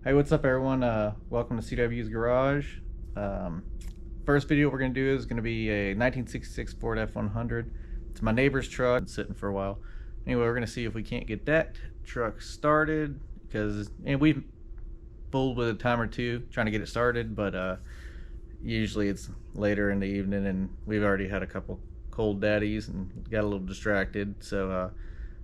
Hey, what's up, everyone? Welcome to CW's Garage. First video we're going to do is going to be a 1966 Ford F100. It's my neighbor's truck. It's sitting for a while. Anyway, we're going to see if we can't get that truck started, because we've fooled with a time or two trying to get it started, but usually it's later in the evening and we've already had a couple cold daddies and got a little distracted. So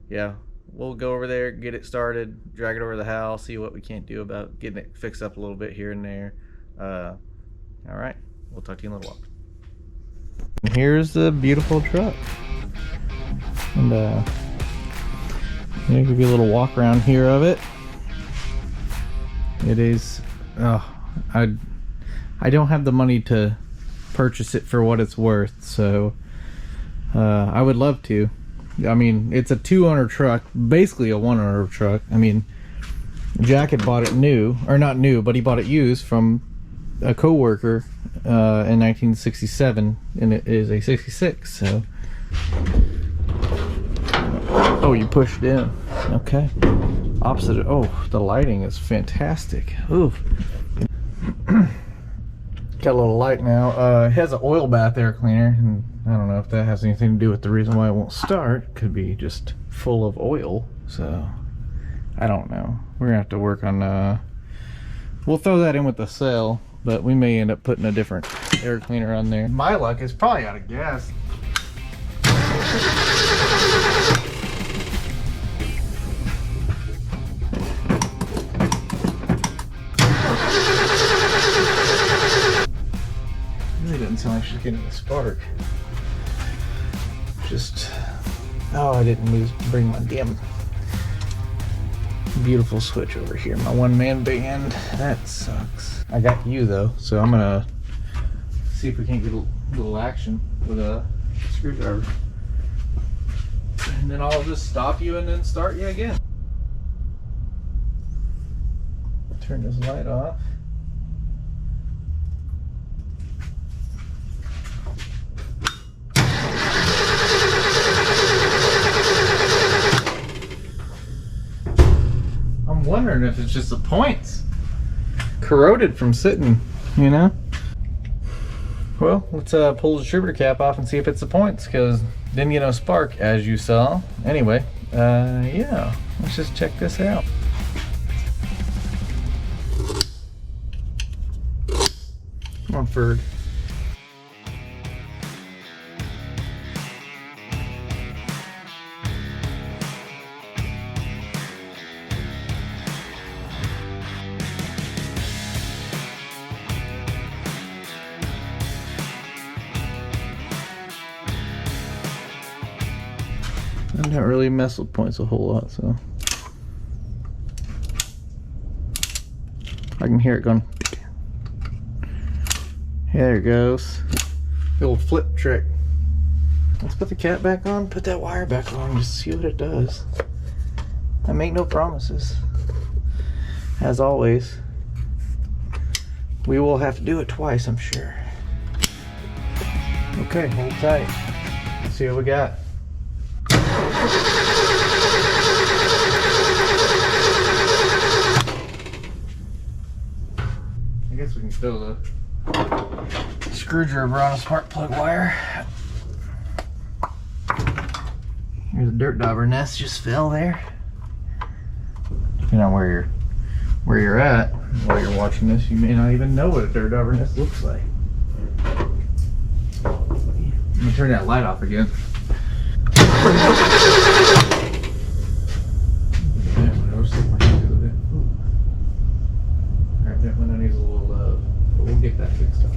yeah, we'll go over there, get it started, drag it over the house, see what we can't do about getting it fixed up a little bit here and there. All right, we'll talk to you in a little while. And here's the beautiful truck. And I'll give you a little walk around here of it. It is, I don't have the money to purchase it for what it's worth, so I would love to. I mean, it's a 2-owner truck, basically a 1-owner truck. I mean, Jack had bought it new, or not new, but he bought it used from a co-worker in 1967, and it is a 66, so. Oh, you pushed in. Okay. Opposite. Oh, the lighting is fantastic. Ooh. Got a little light now. It has an oil bath air cleaner, and I don't know if that has anything to do with the reason why it won't start. Could be just full of oil, so I don't know. We're gonna have to work on we'll throw that in with the cell, but we may end up putting a different air cleaner on there. My luck is probably out of gas. Really doesn't sound like she's getting a spark. Just, oh, I didn't bring my damn beautiful switch over here. My one-man band. That sucks. I got you though, so I'm gonna see if we can't get a little action with a screwdriver. And then I'll just stop you and then start you again. Turn this light off. I'm wondering if it's just the points corroded from sitting, you know. Well, let's pull the distributor cap off and see if it's the points, because didn't get no spark, as you saw. Anyway, yeah, let's just check this out. Come on, Ford. I don't really mess with points a whole lot, so I can hear it going. There it goes. The old flip trick. Let's put the cap back on, put that wire back on, just see what it does. I make no promises. As always, we will have to do it twice, I'm sure. Okay, hold tight. Let's see what we got. I guess we can throw the screwdriver on a spark plug wire. Here's a dirt dauber nest just fell there. Depending on where you're at while you're watching this, you may not even know what a dirt dauber nest looks like. I'm gonna turn that light off again. Alright, that window needs a little love, but we'll get that fixed up.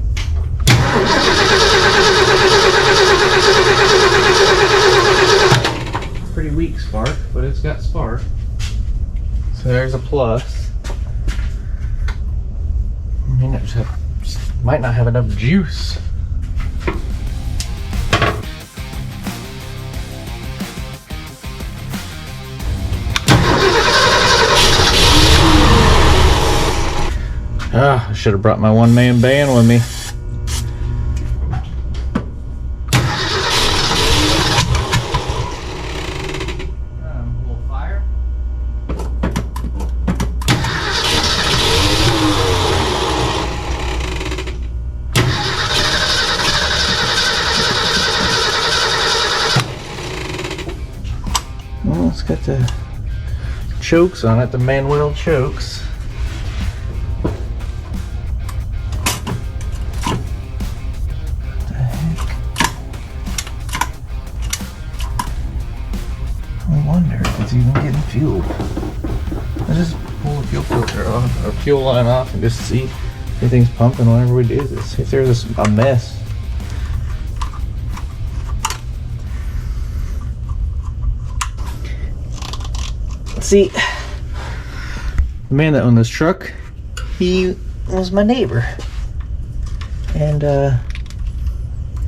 Pretty weak spark, but it's got spark. So there's a plus. I mean, it just might not have enough juice. I should have brought my one-man band with me. A little fire. the chokes on it, the Manuel chokes. What the heck? I wonder if it's even getting fueled. Let's just pull the fuel filter off, or fuel line off, and just see if anything's pumping whenever we do this. If there's a mess. See, the man that owned this truck, he was my neighbor, and I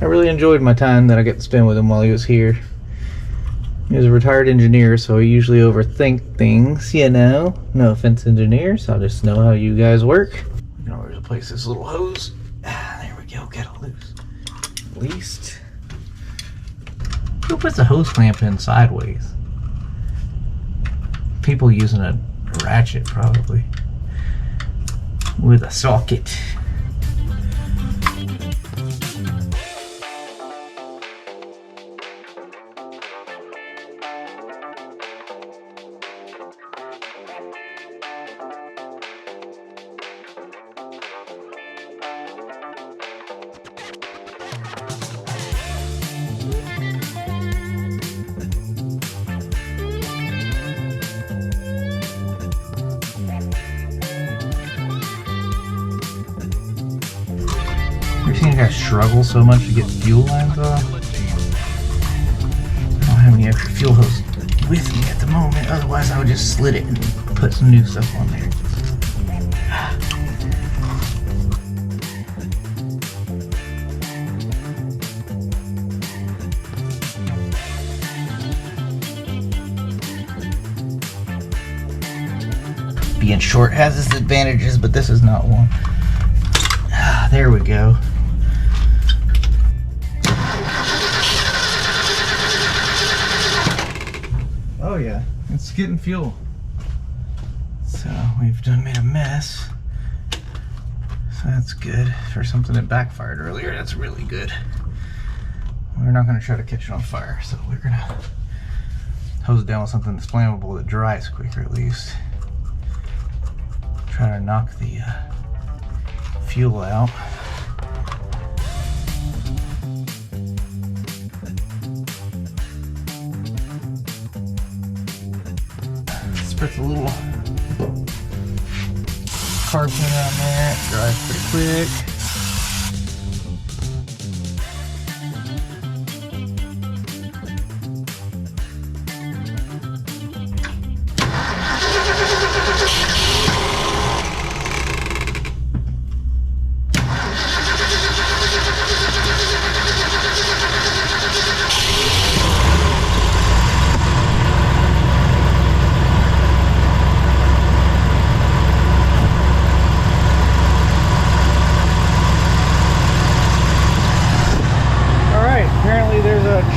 really enjoyed my time that I got to spend with him while he was here. He was a retired engineer, so he usually overthink things, you know. No offense, engineers, I just know how you guys work. We can always replace this little hose. There we go, get it loose. At least, who puts a hose clamp in sideways? People using a ratchet, probably, with a socket. I've seen guys struggle so much to get fuel lines off. I don't have any extra fuel hose with me at the moment, otherwise I would just slit it and put some new stuff on there. Being short has its advantages, but this is not one. There we go. Oh yeah, it's getting fuel. So we've made a mess. So that's good. For something that backfired earlier, that's really good. We're not gonna try to catch it on fire, so we're gonna hose it down with something that's flammable that dries quicker at least. Try to knock the fuel out. Spritz a little carb cleaner on there. It dries pretty quick.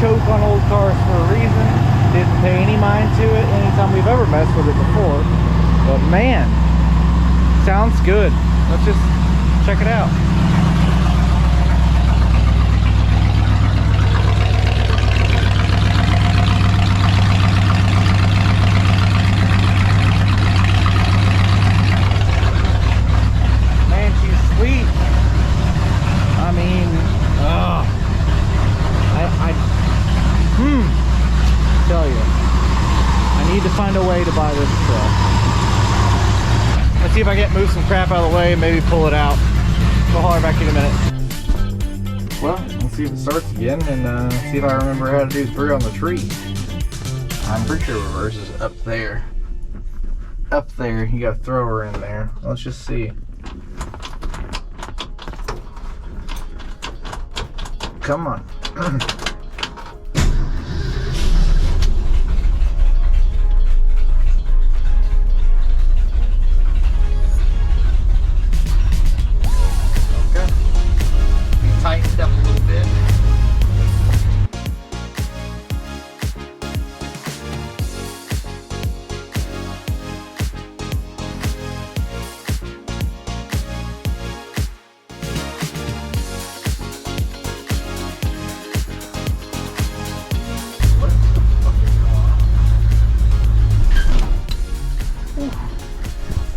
Choke on old cars for a reason. Didn't pay any mind to it anytime we've ever messed with it before. But man, sounds good. Let's just check it out. Man, she's sweet. I mean, tell you, I need to find a way to buy this truck. Let's see if I can move some crap out of the way and maybe pull it out. We'll holler back in a minute. Well, let's see if it starts again and see if I remember how to do 3 on the tree. I'm pretty sure reverse is up there. Up there, you gotta throw her in there. Let's just see. Come on. Tightened up a little bit.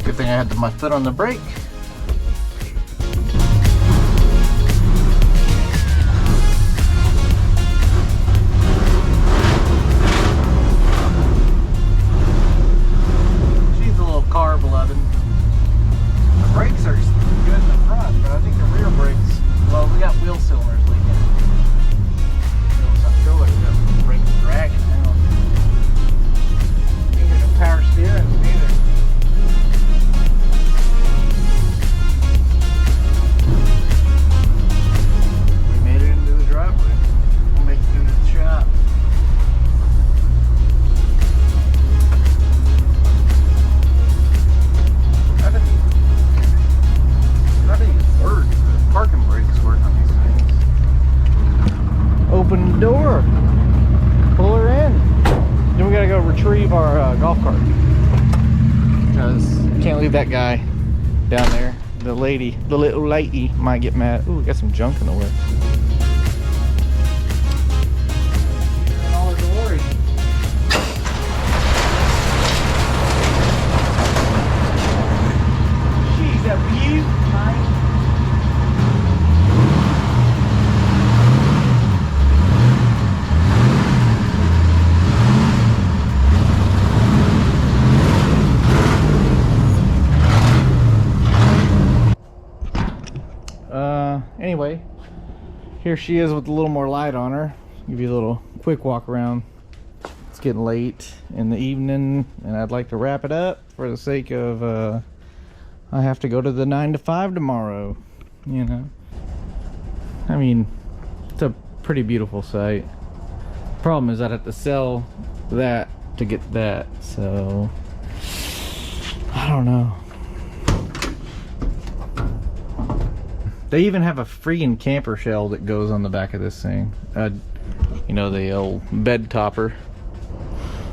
Good thing I had my foot on the brake. She's a little car beloved. The brakes are good in the front, but I think the rear brakes, well, we got wheel cylinders leaking. The brakes dragging now. Ain't got no power steering either. Open the door, pull her in. Then we gotta go retrieve our golf cart because can't leave that guy down there. The little lady might get mad. Ooh, we got some junk in the way. In all her glory. She's a beaut, mate. Anyway, here she is with a little more light on her. Give you a little quick walk around. It's getting late in the evening and I'd like to wrap it up for the sake of I have to go to the 9 to 5 tomorrow, you know. I mean, it's a pretty beautiful sight. Problem is I'd have to sell that to get that, so I don't know. They even have a freaking camper shell that goes on the back of this thing. You know, the old bed topper.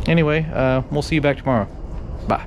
Anyway, we'll see you back tomorrow. Bye.